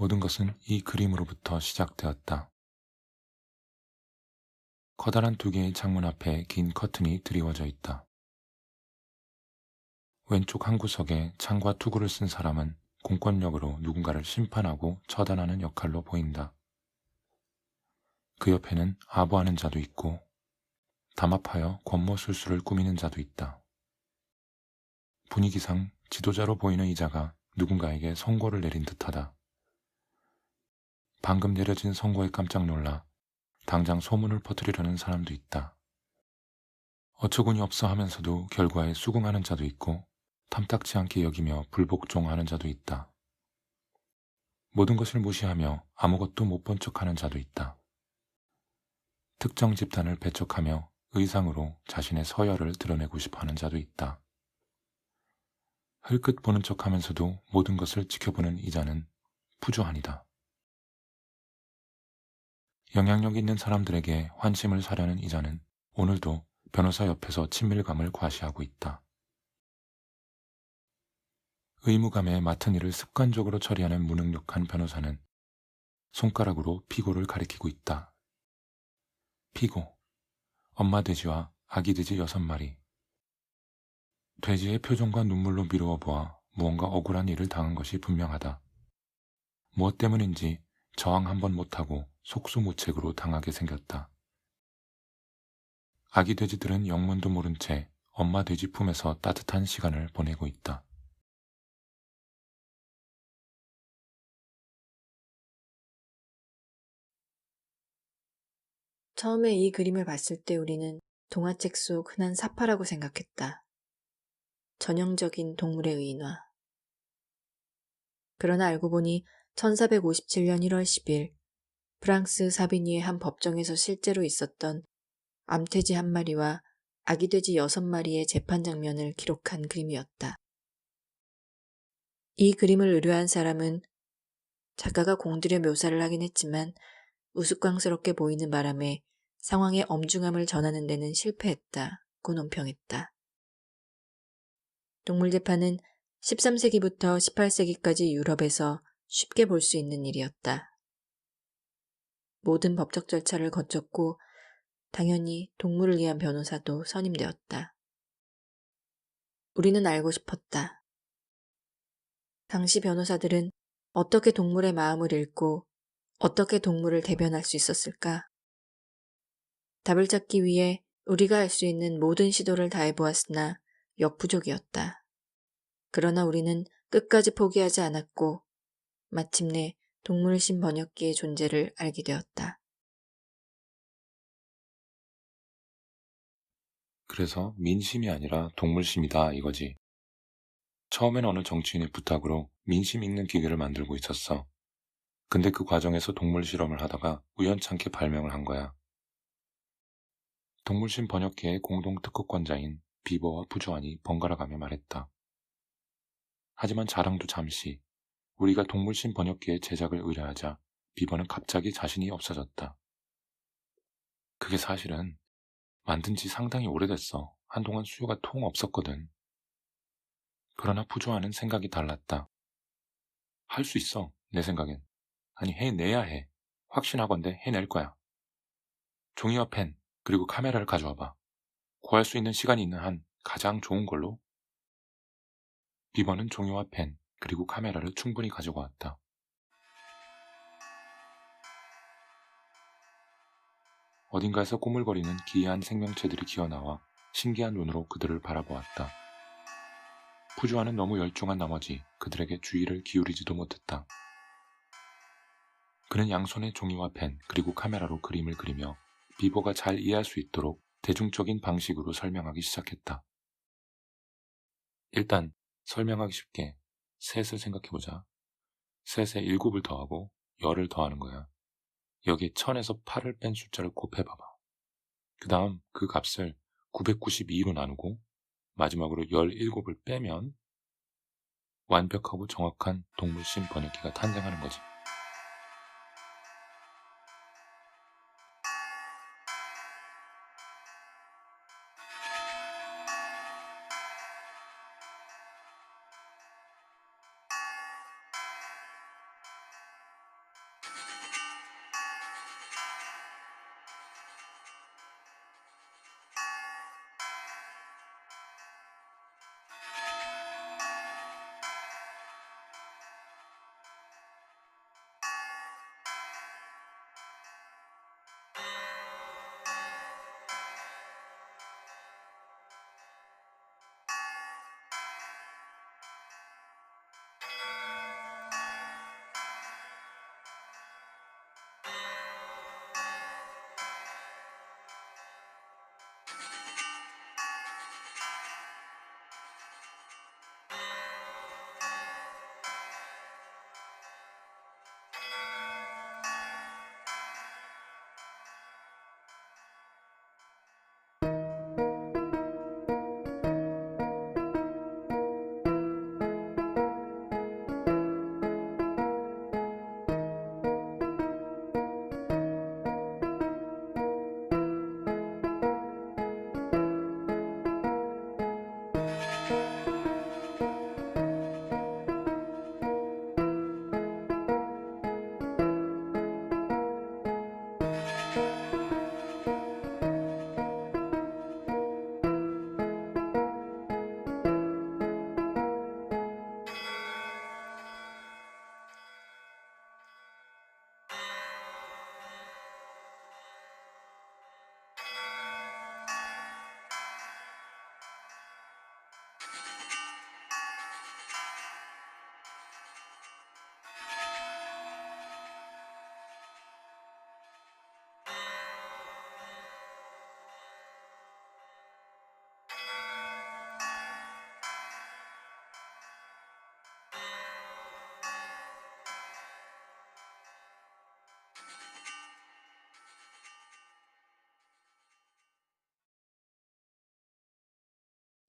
모든 것은 이 그림으로부터 시작되었다. 커다란 두 개의 창문 앞에 긴 커튼이 드리워져 있다. 왼쪽 한 구석에 창과 투구를 쓴 사람은 공권력으로 누군가를 심판하고 처단하는 역할로 보인다. 그 옆에는 아부하는 자도 있고 담합하여 권모술수를 꾸미는 자도 있다. 분위기상 지도자로 보이는 이 자가 누군가에게 선고를 내린 듯하다. 방금 내려진 선고에 깜짝 놀라 당장 소문을 퍼뜨리려는 사람도 있다. 어처구니 없어 하면서도 결과에 수긍하는 자도 있고 탐탁치 않게 여기며 불복종하는 자도 있다. 모든 것을 무시하며 아무것도 못 본 척하는 자도 있다. 특정 집단을 배척하며 의상으로 자신의 서열을 드러내고 싶어하는 자도 있다. 흘끗 보는 척하면서도 모든 것을 지켜보는 이 자는 푸주한이다. 영향력 있는 사람들에게 환심을 사려는 이 자는 오늘도 변호사 옆에서 친밀감을 과시하고 있다. 의무감에 맡은 일을 습관적으로 처리하는 무능력한 변호사는 손가락으로 피고를 가리키고 있다. 피고, 엄마 돼지와 아기 돼지 6마리. 돼지의 표정과 눈물로 미루어 보아 무언가 억울한 일을 당한 것이 분명하다. 무엇 때문인지 저항 한번 못하고 속수무책으로 당하게 생겼다. 아기 돼지들은 영문도 모른 채 엄마 돼지 품에서 따뜻한 시간을 보내고 있다. 처음에 이 그림을 봤을 때 우리는 동화책 속 흔한 사파라고 생각했다. 전형적인 동물의 의인화. 그러나 알고 보니 1457년 1월 10일 프랑스 사비니의 한 법정에서 실제로 있었던 암돼지 1마리와 아기 돼지 6마리의 재판 장면을 기록한 그림이었다. 이 그림을 의뢰한 사람은 작가가 공들여 묘사를 하긴 했지만 우스꽝스럽게 보이는 바람에 상황의 엄중함을 전하는 데는 실패했다고 논평했다. 동물재판은 13세기부터 18세기까지 유럽에서 쉽게 볼 수 있는 일이었다. 모든 법적 절차를 거쳤고 당연히 동물을 위한 변호사도 선임되었다. 우리는 알고 싶었다. 당시 변호사들은 어떻게 동물의 마음을 읽고 어떻게 동물을 대변할 수 있었을까? 답을 찾기 위해 우리가 할 수 있는 모든 시도를 다해보았으나 역부족이었다. 그러나 우리는 끝까지 포기하지 않았고 마침내 동물신 번역기의 존재를 알게 되었다. 그래서 민심이 아니라 동물심이다 이거지. 처음엔 어느 정치인의 부탁으로 민심 읽는 기계를 만들고 있었어. 근데 그 과정에서 동물 실험을 하다가 우연찮게 발명을 한 거야. 동물심 번역기의 공동 특허권자인 비버와 푸주안이 번갈아가며 말했다. 하지만 자랑도 잠시. 우리가 동물심 번역기의 제작을 의뢰하자 비버는 갑자기 자신이 없어졌다. 그게 사실은 만든 지 상당히 오래됐어. 한동안 수요가 통 없었거든. 그러나 푸주안은 생각이 달랐다. 할 수 있어, 내 생각엔. 아니, 해내야 해. 확신하건대 해낼 거야. 종이와 펜, 그리고 카메라를 가져와봐. 구할 수 있는 시간이 있는 한 가장 좋은 걸로. 비버는 종이와 펜, 그리고 카메라를 충분히 가지고 왔다. 어딘가에서 꼬물거리는 기이한 생명체들이 기어나와 신기한 눈으로 그들을 바라보았다. 푸주아는 너무 열중한 나머지 그들에게 주의를 기울이지도 못했다. 그는 양손에 종이와 펜 그리고 카메라로 그림을 그리며 비버가 잘 이해할 수 있도록 대중적인 방식으로 설명하기 시작했다. 일단 설명하기 쉽게 셋을 생각해보자. 셋에 7을 더하고 10을 더하는 거야. 여기에 1000에서 8을 뺀 숫자를 곱해봐봐. 그 다음 그 값을 992로 나누고 마지막으로 17을 빼면 완벽하고 정확한 동물심 번역기가 탄생하는 거지.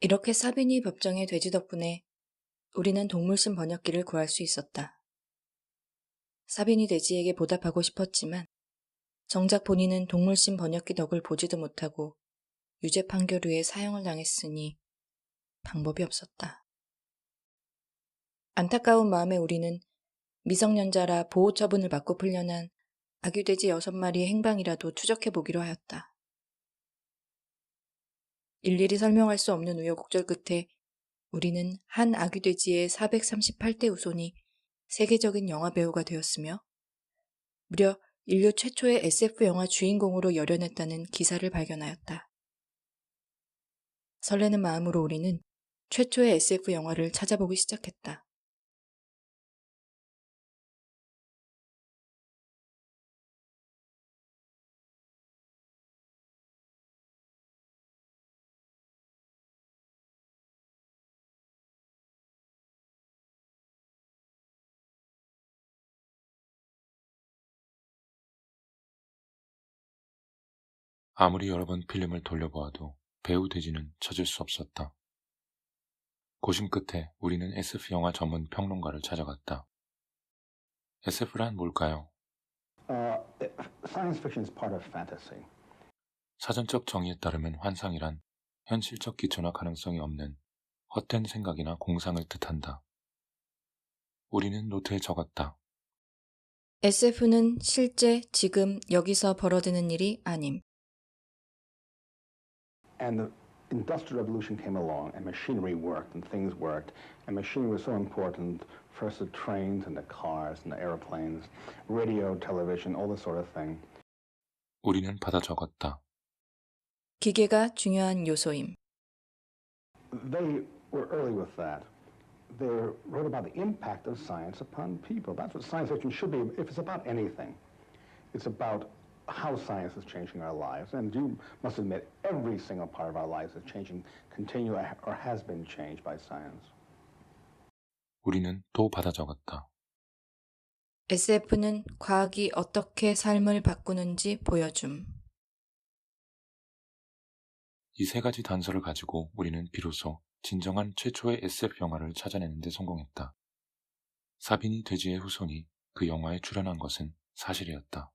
이렇게 사비니 법정의 돼지 덕분에 우리는 동물신 번역기를 구할 수 있었다. 사비니 돼지에게 보답하고 싶었지만 정작 본인은 동물신 번역기 덕을 보지도 못하고 유죄 판결 후에 사형을 당했으니 방법이 없었다. 안타까운 마음에 우리는 미성년자라 보호 처분을 받고 풀려난 아귀돼지 6마리의 행방이라도 추적해보기로 하였다. 일일이 설명할 수 없는 우여곡절 끝에 우리는 한 아귀돼지의 438대 후손이 세계적인 영화배우가 되었으며 무려 인류 최초의 SF 영화 주인공으로 열연했다는 기사를 발견하였다. 설레는 마음으로 우리는 최초의 SF 영화를 찾아보기 시작했다. 아무리 여러 번 필름을 돌려보아도 배우 돼지는 찾을 수 없었다. 고심 끝에 우리는 SF 영화 전문 평론가를 찾아갔다. SF란 뭘까요? Science fiction is part of fantasy. 사전적 정의에 따르면 환상이란 현실적 기초나 가능성이 없는 헛된 생각이나 공상을 뜻한다. 우리는 노트에 적었다. SF는 실제 지금 여기서 벌어지는 일이 아님. And the Industrial Revolution came along, and machinery worked, and things worked, and machinery was so important. First the trains, and the cars, and the airplanes, radio, television, all this sort of thing. 우리는 받아 적었다. 기계가 중요한 요소임. They were early with that. They wrote about the impact of science upon people. That's what science fiction should be. If it's about anything, it's about how science is changing our lives. And you must admit, every single part of our lives is changing, continue, or has been changed by science. 우리는 또 받아 적었다. SF는 과학이 어떻게 삶을 바꾸는지 보여줌. 이 세 가지 단서를 가지고 우리는 비로소 진정한 최초의 SF 영화를 찾아내는 데 성공했다. 사비니 돼지의 후손이 그 영화에 출연한 것은 사실이었다.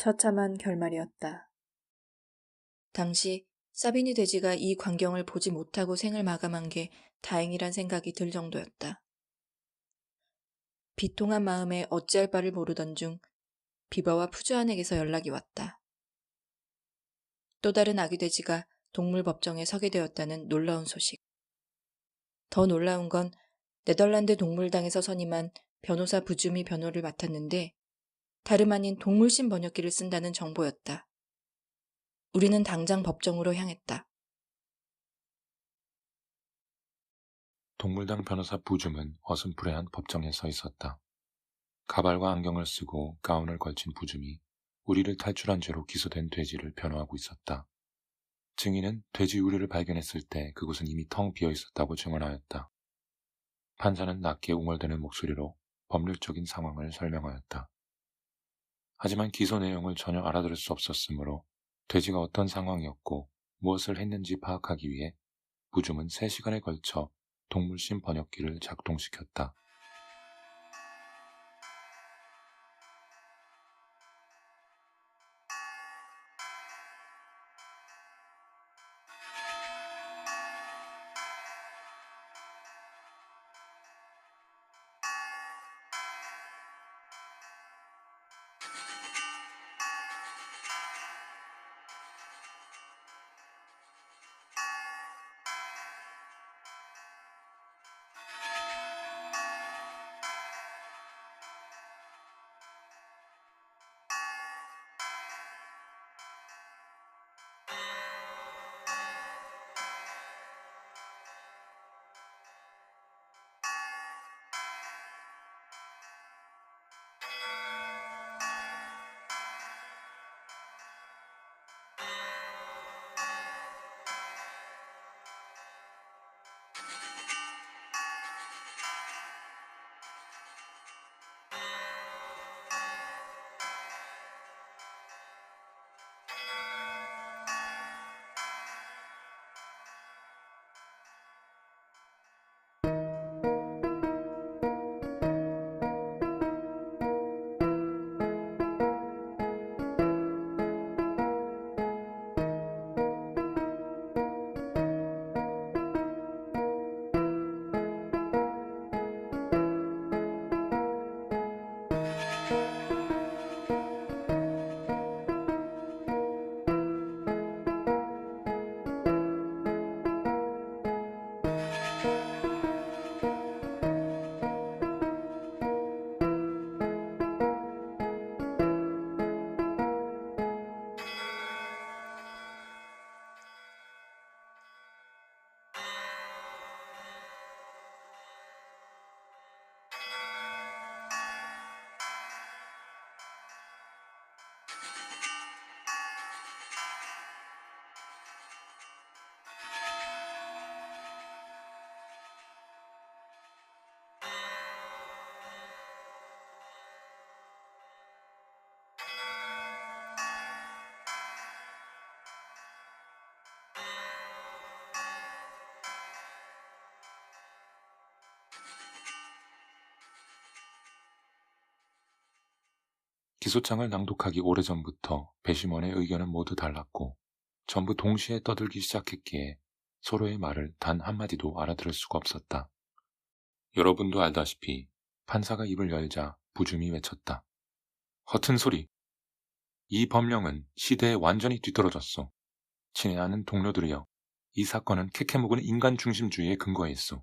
처참한 결말이었다. 당시 사비니 돼지가 이 광경을 보지 못하고 생을 마감한 게 다행이란 생각이 들 정도였다. 비통한 마음에 어찌할 바를 모르던 중 비버와 푸주안에게서 연락이 왔다. 또 다른 아기 돼지가 동물법정에 서게 되었다는 놀라운 소식. 더 놀라운 건 네덜란드 동물당에서 선임한 변호사 부줌이 변호를 맡았는데 다름 아닌 동물신 번역기를 쓴다는 정보였다. 우리는 당장 법정으로 향했다. 동물당 변호사 부줌은 어슴푸레한 법정에 서 있었다. 가발과 안경을 쓰고 가운을 걸친 부줌이 우리를 탈출한 죄로 기소된 돼지를 변호하고 있었다. 증인은 돼지 우리를 발견했을 때 그곳은 이미 텅 비어 있었다고 증언하였다. 판사는 낮게 웅얼대는 목소리로 법률적인 상황을 설명하였다. 하지만 기소 내용을 전혀 알아들을 수 없었으므로 돼지가 어떤 상황이었고 무엇을 했는지 파악하기 위해 부줌은 3시간에 걸쳐 동물신 번역기를 작동시켰다. 기소장을 낭독하기 오래전부터 배심원의 의견은 모두 달랐고 전부 동시에 떠들기 시작했기에 서로의 말을 단 한마디도 알아들을 수가 없었다. 여러분도 알다시피 판사가 입을 열자 부줌이 외쳤다. 허튼 소리! 이 법령은 시대에 완전히 뒤떨어졌소. 친애하는 동료들이여, 이 사건은 캐캐묵은 인간 중심주의에 근거해 있소.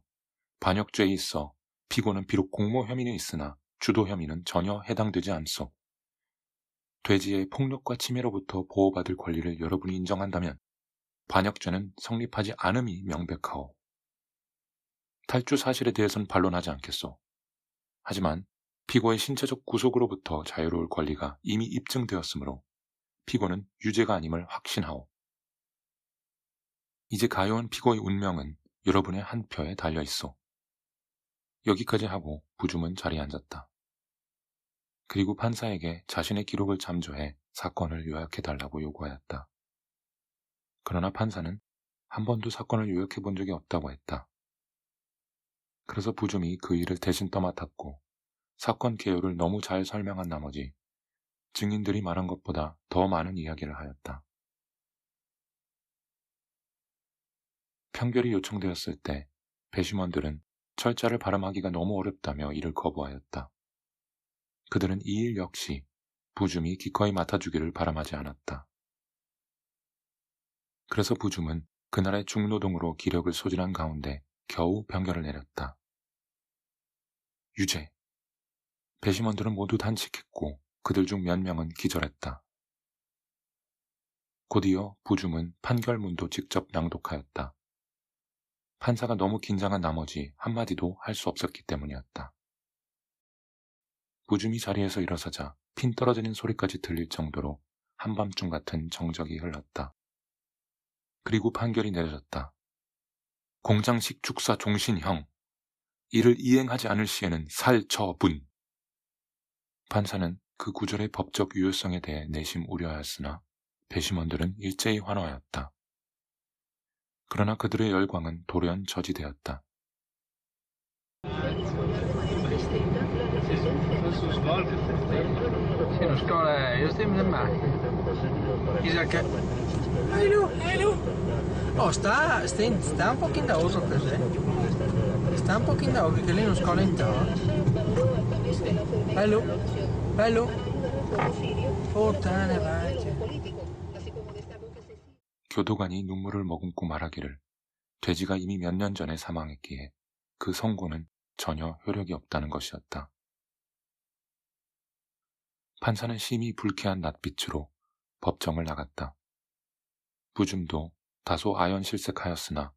반역죄에 있어 피고는 비록 공모 혐의는 있으나 주도 혐의는 전혀 해당되지 않소. 돼지의 폭력과 침해로부터 보호받을 권리를 여러분이 인정한다면 반역죄는 성립하지 않음이 명백하오. 탈주 사실에 대해서는 반론하지 않겠소. 하지만 피고의 신체적 구속으로부터 자유로울 권리가 이미 입증되었으므로 피고는 유죄가 아님을 확신하오. 이제 가요한 피고의 운명은 여러분의 한 표에 달려있소. 여기까지 하고 부줌은 자리에 앉았다. 그리고 판사에게 자신의 기록을 참조해 사건을 요약해달라고 요구하였다. 그러나 판사는 한 번도 사건을 요약해 본 적이 없다고 했다. 그래서 부줌이 그 일을 대신 떠맡았고 사건 개요를 너무 잘 설명한 나머지 증인들이 말한 것보다 더 많은 이야기를 하였다. 판결이 요청되었을 때 배심원들은 철자를 발음하기가 너무 어렵다며 이를 거부하였다. 그들은 이 일 역시 부줌이 기꺼이 맡아주기를 바람하지 않았다. 그래서 부줌은 그날의 중노동으로 기력을 소진한 가운데 겨우 판결을 내렸다. 유죄. 배심원들은 모두 단식했고 그들 중 몇 명은 기절했다. 곧이어 부줌은 판결문도 직접 낭독하였다. 판사가 너무 긴장한 나머지 한마디도 할 수 없었기 때문이었다. 부줌이 자리에서 일어서자 핀 떨어지는 소리까지 들릴 정도로 한밤중 같은 정적이 흘렀다. 그리고 판결이 내려졌다. 공장식 축사 종신형. 이를 이행하지 않을 시에는 살처분. 판사는 그 구절의 법적 유효성에 대해 내심 우려하였으나 배심원들은 일제히 환호하였다. 그러나 그들의 열광은 돌연 저지되었다. Si non scola, io sto in mare. Dice che... Hello, hello. Oh, sta un pochino da oso così. Sta un pochino da oso che lei non scola in to. Hello, hello. Fortane vai. 교도관이 눈물을 머금고 말하기를 돼지가 이미 몇 년 전에 사망했기에 그 선고는 전혀 효력이 없다는 것이었다. 판사는 심히 불쾌한 낯빛으로 법정을 나갔다. 부줌도 다소 아연실색하였으나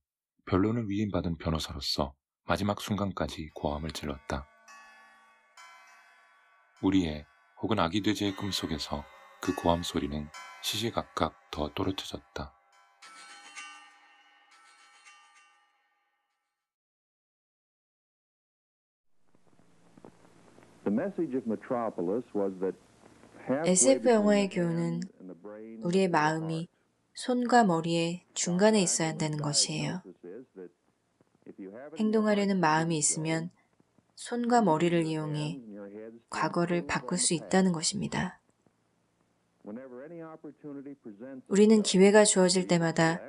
변론을 위임받은 변호사로서 마지막 순간까지 고함을 질렀다. 우리의 혹은 아기 돼지의 꿈속에서 그 고함 소리는 시시각각 더 또렷해졌다. SF 영화의 교훈은 우리의 마음이 손과 머리의 중간에 있어야 한다는 것이에요. 행동하려는 마음이 있으면 손과 머리를 이용해 과거를 바꿀 수 있다는 것입니다. 우리는 기회가 주어질 때마다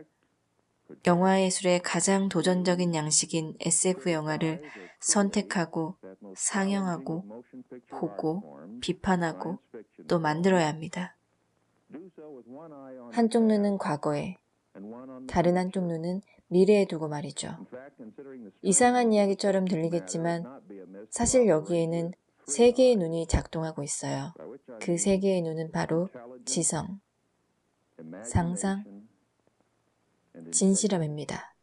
영화 예술의 가장 도전적인 양식인 SF 영화를 선택하고 상영하고 보고 비판하고 또 만들어야 합니다. 한쪽 눈은 과거에, 다른 한쪽 눈은 미래에 두고 말이죠. 이상한 이야기처럼 들리겠지만 사실 여기에는 세 개의 눈이 작동하고 있어요. 그 세 개의 눈은 바로 지성, 상상, 진실함입니다.